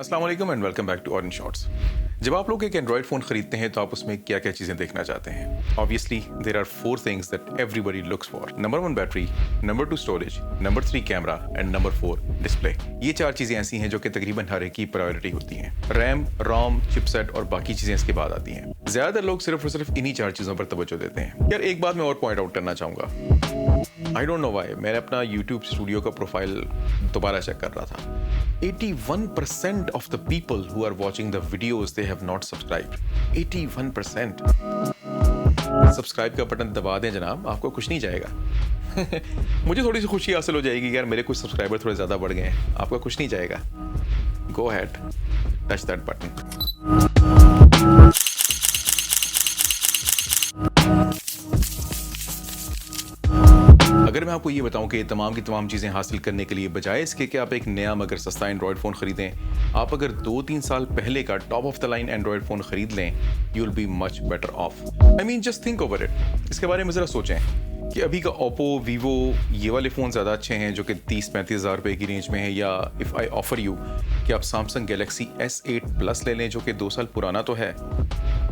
अस्सलाम वालेकुम and welcome back to Orange Shorts. जब आप लोग एक एंड्रॉयड फ़ोन खरीदते हैं तो आप उसमें क्या क्या चीज़ें देखना चाहते हैं? Obviously there are 4 things that everybody looks for. Number 1 battery, number 2 storage, number 3 camera and number 4 display. ये 4 चीज़ें ऐसी हैं जो कि तकरीबन हर एक की प्रायोरिटी होती हैं। रैम, रोम, चिपसेट और बाकी चीज़ें इसके बाद आती हैं। ज़्यादातर लोग सिर्फ और सिर्फ इन्हीं 4 चीज़ों पर तवज्जो देते हैं। यार एक बात मैं और पॉइंट आउट करना चाहूँगा। आई डोंट नो व्हाई, मैंने अपना YouTube स्टूडियो का प्रोफाइल दोबारा चेक कर रहा था। 81% of the people who are watching the videos they have not subscribed. 81%. Subscribe का बटन दबा दें जनाब, आपको कुछ नहीं जाएगा। मुझे थोड़ी सी खुशी हासिल हो जाएगी यार मेरे कुछ सब्सक्राइबर थोड़े ज़्यादा बढ़ गए हैं, आपका कुछ नहीं जाएगा। गो हैड, टच दैट बटन। अगर मैं आपको ये बताऊं कि तमाम की तमाम चीज़ें हासिल करने के लिए बजाय इसके कि आप एक नया मगर सस्ता एंड्रॉयड फ़ोन खरीदें, आप अगर 2-3 साल पहले का top of the line Android phone खरीद लें, you will be much better of. I mean just think over it. इसके बारे में ज़रा सोचें कि अभी का ओप्पो, वीवो, ये वाले फ़ोन ज़्यादा अच्छे हैं जो कि 30-35 हज़ार रुपये की रेंज में है, या इफ़ आई ऑफ़र यू कि आप सैमसंग गैलेक्सी S8 प्लस ले लें जो कि 2 साल पुराना तो है,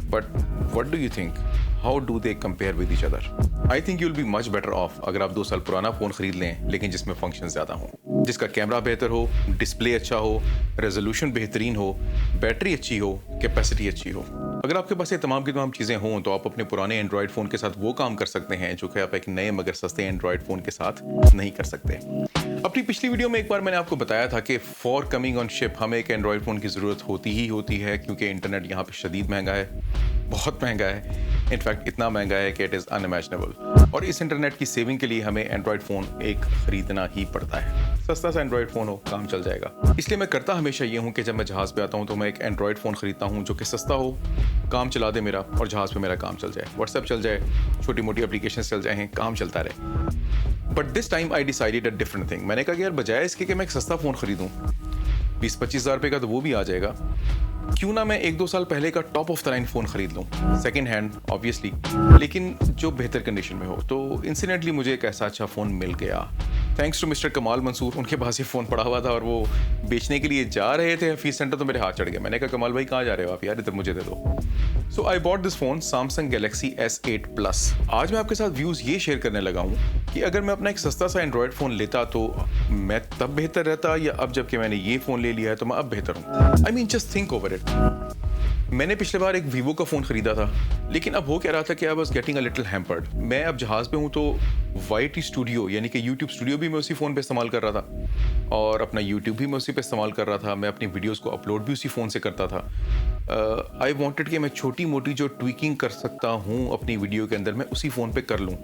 but what do you think, how do they compare with each other? I think you will be much better of अगर आप 2 साल पुराना फ़ोन खरीद लें लेकिन जिसमें फंक्शन ज़्यादा हों, जिसका कैमरा बेहतर हो, डिस्प्ले अच्छा हो, रेजोल्यूशन बेहतरीन हो, बैटरी अच्छी हो, कैपेसिटी अच्छी हो। अगर आपके पास ये तमाम की तमाम चीज़ें हों तो आप अपने पुराने एंड्रॉयड फ़ोन के साथ वो काम कर सकते हैं जो कि आप एक नए मगर सस्ते एंड्रॉयड फ़ोन के साथ नहीं कर सकते। अपनी पिछली वीडियो में एक बार मैंने आपको बताया था कि फॉर कमिंग ऑन शिप हमें एक एंड्रॉयड फ़ोन की ज़रूरत होती ही होती है क्योंकि इंटरनेट यहाँ पे शदीद महंगा है, बहुत महंगा है। इनफैक्ट इतना महंगा है कि इट इज़ अनइमेजिनेबल, और इस इंटरनेट की सेविंग के लिए हमें एंड्रॉयड फ़ोन एक ख़रीदना ही पड़ता है। सस्ता सा एंड्रॉयड फ़ोन हो, काम चल जाएगा। इसलिए मैं करता हमेशा ये हूँ कि जब मैं जहाज़ पे आता हूँ तो मैं एक एंड्रॉयड फ़ोन ख़रीदता हूँ जो कि सस्ता हो, काम चला दे मेरा, और जहाज़ पे मेरा काम चल जाए, व्हाट्सएप चल जाए, छोटी मोटी एप्लीकेशन चल जाए, काम चलता रहे। But this time I decided a different thing. मैंने कहा कि यार बजाय इसके कि मैं एक सस्ता फ़ोन ख़रीदूँ, 20-25 हज़ार रुपये का तो वो भी आ जाएगा, क्यों ना मैं 1-2 साल पहले का top of the line phone खरीद लूँ, सेकंड हैंड ऑब्वियसली, लेकिन जो बेहतर कंडीशन में हो। तो इंसिडेंटली मुझे एक ऐसा अच्छा फ़ोन मिल गया, थैंक्स टू मिस्टर कमाल मंसूर। उनके पास ये फ़ोन पड़ा हुआ था और वो बेचने के लिए जा रहे थे हफीज़ सेंटर, तो मेरे हाथ चढ़ गया। मैंने कहा कमाल भाई कहाँ जा रहे हो आप यार, इधर मुझे दे दो। So I bought this phone, Samsung Galaxy S8 plus. आज मैं आपके साथ व्यूज़ ये शेयर करने लगा हूँ कि अगर मैं अपना एक सस्ता सा एंड्रॉयड फ़ोन लेता तो मैं तब बेहतर रहता, या अब जबकि मैंने ये फ़ोन ले लिया है तो मैं अब बेहतर हूँ। I mean just think over it. मैंने पिछले बार एक वीवो का फ़ोन ख़रीदा था, लेकिन अब हो क्या रहा था कि I was getting a little hampered. मैं अब जहाज़ पे हूँ तो YT स्टूडियो यानी कि YouTube स्टूडियो भी मैं उसी फ़ोन पे इस्तेमाल कर रहा था, और अपना YouTube भी मैं उसी पे इस्तेमाल कर रहा था। मैं अपनी वीडियोस को अपलोड भी उसी फ़ोन से करता था। आई वांटेड कि मैं छोटी मोटी जो ट्वीकिंग कर सकता हूँ अपनी वीडियो के अंदर मैं उसी फ़ोन पे कर लूँ,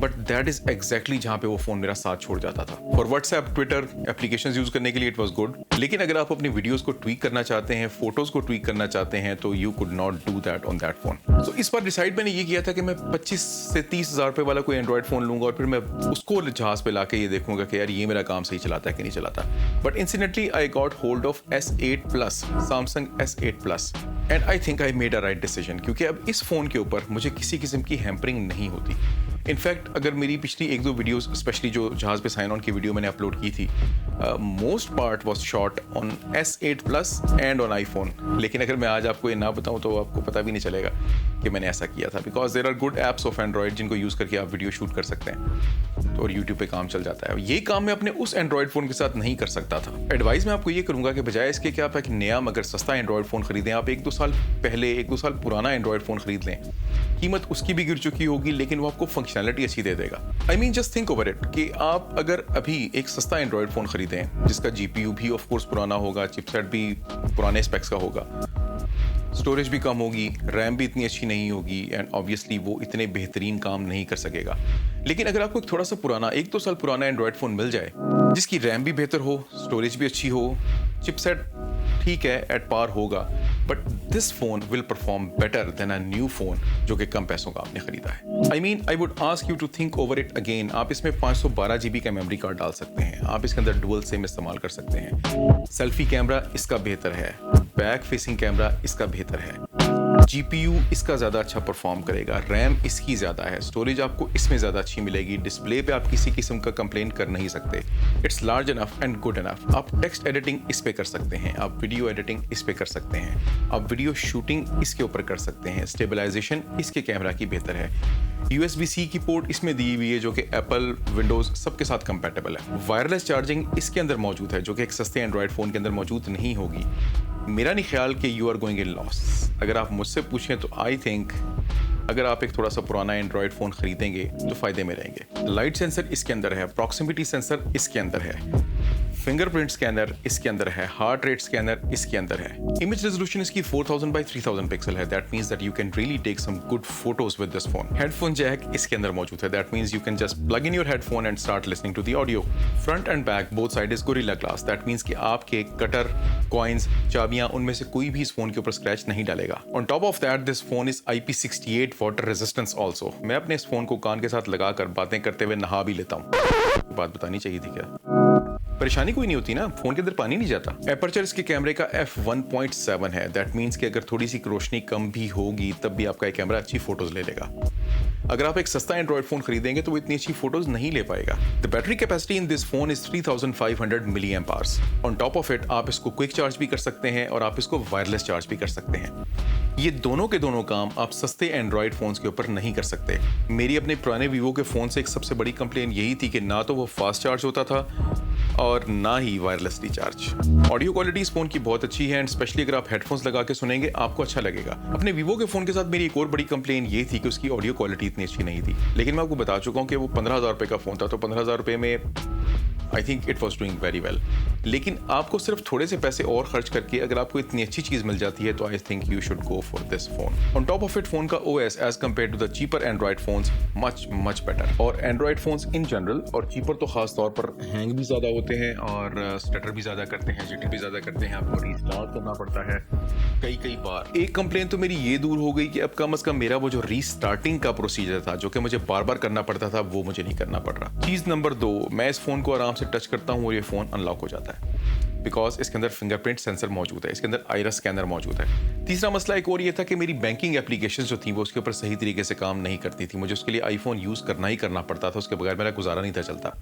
बट दैट इज़ एग्जैक्टली जहाँ पे वो फ़ोन मेरा साथ छोड़ जाता था। For WhatsApp, Twitter, applications use करने के लिए इट वाज गुड, लेकिन अगर आप अपनी वीडियोस को ट्वीक करना चाहते हैं, फोटोज़ को ट्वीक करना चाहते हैं, तो you could not do that on that phone. So इस बार डिसाइड मैंने ये किया था कि मैं 25 से 30 हज़ार रुपये वाला कोई एंड्रॉयड फ़ोन लूँगा और फिर मैं उसको जहाज़ पे लाके ये देखूंगा कि यार ये मेरा काम सही चलाता है कि नहीं चलाता। But incidentally I got hold of S8 plus, Samsung S8 plus, and I think I made a right decision, क्योंकि अब इस फ़ोन के ऊपर मुझे किसी किस्म की हैम्परिंग नहीं होती। इनफैक्ट अगर मेरी पिछली 1-2 वीडियोस, स्पेशली जो जहाज़ पे साइन ऑन की वीडियो मैंने अपलोड की थी, most part was shot on S8 plus and on iPhone. लेकिन अगर मैं आज आपको ये ना बताऊं तो आपको पता भी नहीं चलेगा कि मैंने ऐसा किया था, because there are good apps of Android जिनको यूज़ करके आप वीडियो शूट कर सकते हैं, तो और यूट्यूब पे काम चल जाता है। ये काम मैं अपने उस एंड्रॉयड फ़ोन के साथ नहीं कर सकता था। एडवाइस मैं आपको ये करूँगा कि बजाय इसके कि आप एक नया मगर सस्ता एंड्रॉयड फ़ोन खरीदें, आप 1-2 साल पहले, 1-2 साल पुराना एंड्रॉयड फ़ोन खरीद लें। कीमत उसकी भी गिर चुकी होगी लेकिन वो आपको फंक्शनैलिटी अच्छी दे देगा। I mean just think over it कि आप अगर अभी एक सस्ता एंड्रॉयड फ़ोन खरीदें जिसका GPU भी ऑफ कोर्स पुराना होगा, चिपसेट भी पुराने स्पेक्स का होगा, स्टोरेज भी कम होगी, रैम भी इतनी अच्छी नहीं होगी, एंड ऑब्वियसली वो इतने बेहतरीन काम नहीं कर सकेगा। लेकिन अगर आपको थोड़ा सा पुराना, 1-2 साल पुराना एंड्रॉयड फ़ोन मिल जाए जिसकी रैम भी बेहतर हो, स्टोरेज भी अच्छी हो, चिपसेट ठीक है एट पार होगा, but this phone will perform better than a new phone जो कि कम पैसों का आपने खरीदा है। I mean I would ask you to think over it again. आप इसमें 512 GB का मेमोरी कार्ड डाल सकते हैं, आप इसके अंदर डुअल सिम इस्तेमाल कर सकते हैं, सेल्फी कैमरा इसका बेहतर है, बैक फेसिंग कैमरा इसका बेहतर है, जीपीयू इसका ज़्यादा अच्छा परफॉर्म करेगा, रैम इसकी ज़्यादा है, स्टोरेज आपको इसमें ज़्यादा अच्छी मिलेगी, डिस्प्ले पे आप किसी किस्म का कंप्लेन कर नहीं सकते। It's large enough and good enough. आप टेक्स्ट एडिटिंग इस पे कर सकते हैं, आप वीडियो एडिटिंग इस पे कर सकते हैं, आप वीडियो शूटिंग इसके ऊपर कर सकते हैं, स्टेबलाइजेशन इसके कैमरा की बेहतर है। USB-C की पोर्ट इसमें दी हुई है जो कि एप्पल, विंडोज सबके साथ कंपैटिबल है। वायरलेस चार्जिंग इसके अंदर मौजूद है जो कि एक सस्ते एंड्रॉयड फ़ोन के अंदर मौजूद नहीं होगी। मेरा नहीं ख्याल कि you are going in loss. अगर आप मुझसे पूछें तो आई थिंक अगर आप एक थोड़ा सा पुराना एंड्रॉयड फ़ोन खरीदेंगे तो फ़ायदे में रहेंगे। लाइट सेंसर इसके अंदर है, प्रॉक्सिमिटी सेंसर इसके अंदर है, फिंगरप्रिंट स्कैनर इसके अंदर है, हार्ट रेट स्कैनर इसके अंदर है। इमेज रेजोल्यूशन इसकी 4000 by 3000 पिक्सल है। That means that you can really take some good photos with this phone. Headphone jack इसके अंदर मौजूद है। That means you can just plug in your headphone and start listening to the audio. Front and back both side is gorilla glass. That means कि आपके cutter, coins, चाबियां उनमें से कोई भी इस फोन के ऊपर स्क्रैच नहीं डालेगा। On top of that this phone is IP68 water resistance also. मैं अपने इस फोन को कान के साथ लगाकर बातें करते हुए नहा भी लेता हूँ। बात बतानी चाहिए थी क्या? परेशानी कोई नहीं होती ना, फोन के अंदर पानी नहीं जाता। एपर्चर इसके कैमरे का f1.7 है। दैट मींस कि अगर थोड़ी सी रोशनी कम भी होगी तब भी आपका कैमरा अच्छी फोटोज ले लेगा। अगर आप एक सस्ता एंड्रॉयड फोन खरीदेंगे तो वो इतनी अच्छी फोटोज नहीं ले पाएगा। The battery capacity in this phone is 3500 milliamp hours. On top of it आप इसको क्विक चार्ज भी कर सकते हैं और आप इसको वायरलेस चार्ज भी कर सकते हैं। ये दोनों के दोनों काम आप सस्ते एंड्रॉयड फोन्स के ऊपर नहीं कर सकते। मेरी अपने पुराने वीवो के फोन से एक सबसे बड़ी कंप्लेन यही थी कि ना तो वो फास्ट चार्ज होता था और ना ही वायरलेसली चार्ज। ऑडियो क्वालिटी इस फोन की बहुत अच्छी है एंड स्पेशली अगर आप हेडफोन्स लगा के सुनेंगे आपको अच्छा लगेगा। अपने वीवो के फोन के साथ मेरी एक और बड़ी कंप्लेन ये थी कि उसकी ऑडियो क्वालिटी इतनी अच्छी नहीं थी, लेकिन मैं आपको बता चुका हूँ कि वो 15,000 रुपये का फोन था, तो 15,000 रुपये में I think it was doing very well. लेकिन आपको सिर्फ थोड़े से पैसे और खर्च करके अगर आपको इतनी अच्छी चीज़ मिल जाती है तो I think you should go for this phone. On top of it phone का OS as compare to the cheaper Android phones much better. और एंड्रॉयड फोन्स इन जनरल और चीपर तो खास तौर पर हैंग भी ज़्यादा होते हैं और स्टटर भी ज़्यादा करते हैं, जिटर भी ज़्यादा करते हैं, आपको रीस्टार्ट करना पड़ता है कई बार। एक कंप्लेन तो मेरी ये दूर हो गई कि अब कम से कम मेरा वो जो रीस्टार्टिंग का प्रोसीजर था जो कि मुझे बार बार करना पड़ता था वो मुझे नहीं करना पड़ रहा। चीज़ नंबर 2, मैं इस फोन को आराम से टच करता हूँ और ये फोन अनलॉक हो जाता है बिकॉज इसके अंदर फिंगरप्रिंट सेंसर मौजूद है, इसके अंदर आइरिस स्कैनर मौजूद है। तीसरा मसला एक और ये था कि मेरी बैंकिंग एप्लीकेशंस जो थी वो उसके ऊपर सही तरीके से काम नहीं करती थी। मुझे उसके लिए आईफोन यूज़ करना ही करना पड़ता था, उसके बगैर मेरा गुजारा नहीं था चलता।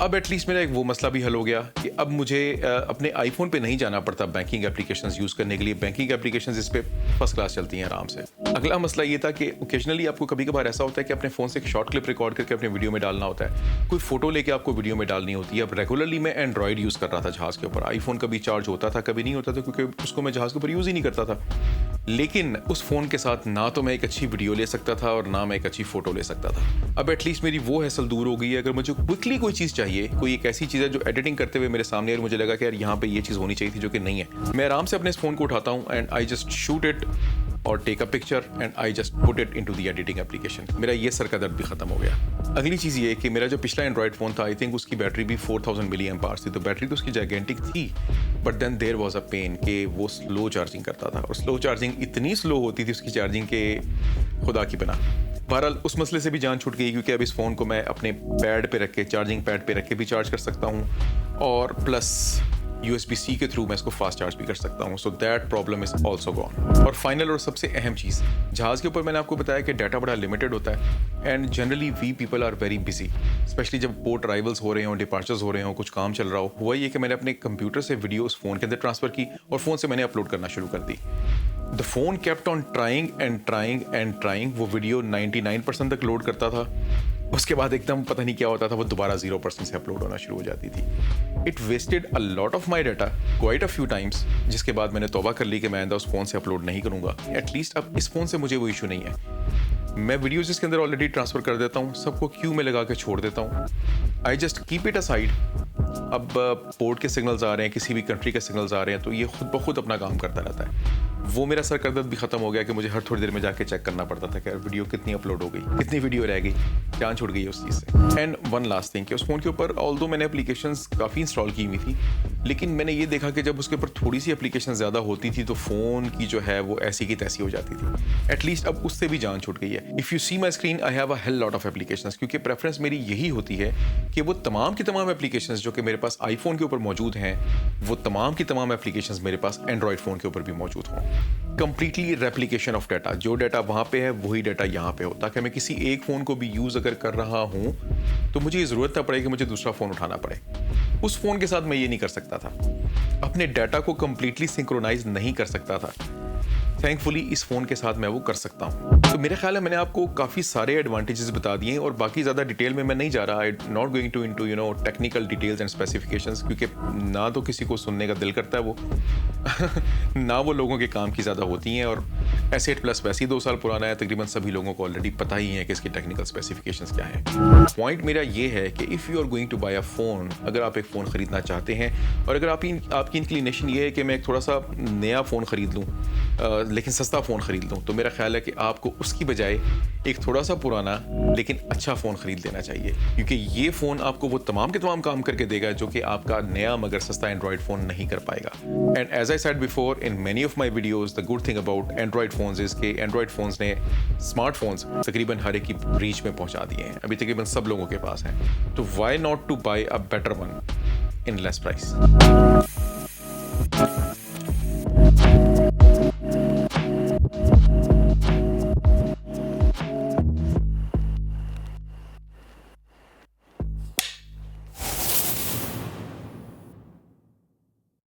अब एटलीस्ट मेरा एक वो मसला भी हल हो गया कि अब मुझे अपने आईफोन पे नहीं जाना पड़ता बैंकिंग एप्लीकेशंस यूज़ करने के लिए। बैंकिंग एप्लीकेशंस इस पे फर्स्ट क्लास चलती हैं आराम से। अगला मसला ये था कि ओकेजनली आपको कभी कभार ऐसा होता है कि अपने फ़ोन से एक शॉर्ट क्लिप रिकॉर्ड करके अपने वीडियो में डालना होता है, कोई फोटो लेके आपको वीडियो में डालनी होती है। अब रेगुलरली मैं एंड्रॉयड यूज़ कर रहा था जहाज़ के ऊपर, आईफोन कभी चार्ज होता था कभी नहीं होता था क्योंकि उसको मैं जहाज़ के ऊपर यूज़ ही नहीं करता था। लेकिन उस फ़ोन के साथ ना तो मैं एक अच्छी वीडियो ले सकता था और ना मैं एक अच्छी फ़ोटो ले सकता था। अब एटलीस्ट मेरी वो हैसल दूर हो गई है। अगर मुझे क्विकली कोई चीज़ चाहिए, कोई एक ऐसी चीज़ है जो एडिटिंग करते हुए मेरे सामने और मुझे लगा कि यार यहाँ पे ये चीज़ होनी चाहिए थी जो कि नहीं है, मैं आराम से अपने इस फ़ोन को उठाता हूँ and I just shoot it और take a picture and I just put it into the editing application. मेरा ये सर का दर्द भी खत्म हो गया। अगली चीज़ ये कि मेरा जो पिछला एंड्रॉयड फ़ोन था आई थिंक उसकी बैटरी भी 4000 मिली एम्प आवर्स थी, तो बैटरी तो उसकी जाइगेंटिक थी but then there was a pain कि वो स्लो चार्जिंग करता था और स्लो चार्जिंग इतनी स्लो होती थी उसकी चार्जिंग के खुदा की बना। बहरहाल उस मसले से भी जान छूट गई क्योंकि अब इस फ़ोन को मैं अपने पैड पे रख के, चार्जिंग पैड पे रख के भी चार्ज कर सकता हूँ और प्लस USB-C के थ्रू मैं इसको फास्ट चार्ज भी कर सकता हूँ। So that problem is also gone. और फाइनल और सबसे अहम चीज़, जहाज़ के ऊपर मैंने आपको बताया कि डाटा बड़ा लिमिटेड होता है and generally we people are very busy, specially जब पोर्ट अराइवल्स हो रहे हों, डिपार्चर्स हो रहे हों, कुछ काम चल रहा हो। हुआ ये कि मैंने अपने कंप्यूटर से वीडियो उस फ़ोन के अंदर ट्रांसफ़र की और फ़ोन से मैंने अपलोड करना शुरू कर दी। The phone kept on trying and trying and trying. वो वीडियो 99% तक लोड करता था, उसके बाद एकदम पता नहीं क्या होता था, वो दोबारा 0% से अपलोड होना शुरू हो जाती थी। It wasted a lot of my data quite a few times, जिसके बाद मैंने तौबा कर ली कि मैं आइंदा उस फ़ोन से अपलोड नहीं करूँगा। एटलीस्ट अब इस फ़ोन से मुझे वो इशू नहीं है। मैं वीडियोज़ इसके अंदर ऑलरेडी ट्रांसफ़र कर देता हूँ, सबको क्यू में लगा के छोड़ देता हूँ। I just keep it aside. अब पोर्ट के सिग्नल्स आ रहे हैं, किसी भी कंट्री के सिग्नल्स आ रहे हैं, तो ये खुद ब खुद अपना काम करता रहता है। वो मेरा सर का दर्द भी खत्म हो गया कि मुझे हर थोड़ी देर में जाके चेक करना पड़ता था कि वीडियो कितनी अपलोड हो गई, कितनी वीडियो रह गई, जान छूट गई उस चीज़ से। एंड वन लास्ट थिंग कि उस फ़ोन के ऊपर ऑल्दो मैंने एप्लीकेशंस काफ़ी इंस्टॉल की हुई थी, लेकिन मैंने ये देखा कि जब उसके ऊपर थोड़ी सी एप्लीकेशन ज़्यादा होती थी तो फ़ोन की जो है वो ऐसी की तैसी हो जाती थी। एटलीस्ट अब उससे भी जान छूट गई है। If you see my screen I have a hell lot of applications, क्योंकि प्रेफरेंस मेरी यही होती है कि वो तमाम की तमाम एप्लीकेशंस जो कि मेरे पास आईफोन के ऊपर मौजूद हैं, वो तमाम की तमाम एप्लीकेशंस मेरे पास एंड्रॉयड फ़ोन के ऊपर भी मौजूद हों। कंप्लीटली रेप्लिकेशन ऑफ डाटा, जो डाटा वहाँ पे है वही डाटा यहाँ पे हो, ताकि मैं किसी एक फ़ोन को भी यूज़ अगर कर रहा हूँ तो मुझे ये ज़रूरत ना पड़े कि मुझे दूसरा फ़ोन उठाना पड़े। उस फ़ोन के साथ मैं ये नहीं कर सकता था, अपने डाटा को कंप्लीटली सिंक्रोनाइज नहीं कर सकता था। थैंकफुली इस फ़ोन के साथ मैं वो कर सकता हूँ। तो मेरे ख्याल है मैंने आपको काफ़ी सारे एडवांटेजेस बता दिए हैं और बाकी ज़्यादा डिटेल में मैं नहीं जा रहा। I not going to into technical details and specifications, क्योंकि ना तो किसी को सुनने का दिल करता है वो ना वो लोगों के काम की ज़्यादा होती हैं, और S8 प्लस वैसे ही 2 साल पुराना है, तकरीबन सभी लोगों को ऑलरेडी पता ही है कि इसकी टेक्निकल स्पेसिफिकेशंस क्या है। पॉइंट मेरा ये है कि if you are going to buy a phone, अगर आप एक फ़ोन ख़रीदना चाहते हैं और अगर आपकी इंक्लिनेशन ये है कि मैं एक थोड़ा सा नया फ़ोन ख़रीद लूँ लेकिन सस्ता फ़ोन ख़रीद लूँ, तो मेरा ख्याल है कि आपको उसकी बजाय एक थोड़ा सा पुराना लेकिन अच्छा फ़ोन ख़रीद लेना चाहिए, क्योंकि ये फ़ोन आपको वो तमाम के तमाम काम करके देगा जो कि आपका नया मगर सस्ता एंड्रॉयड फ़ोन नहीं कर पाएगा। And as I said before in many of my videos, the good thing about Android phones is के एंड्रॉयड फ़ोन्स ने स्मार्टफोन्स तकरीबन हर एक की रीच में पहुँचा दिए हैं, अभी तकरीबन सब लोगों के पास हैं। तो why not to buy a better one in less price.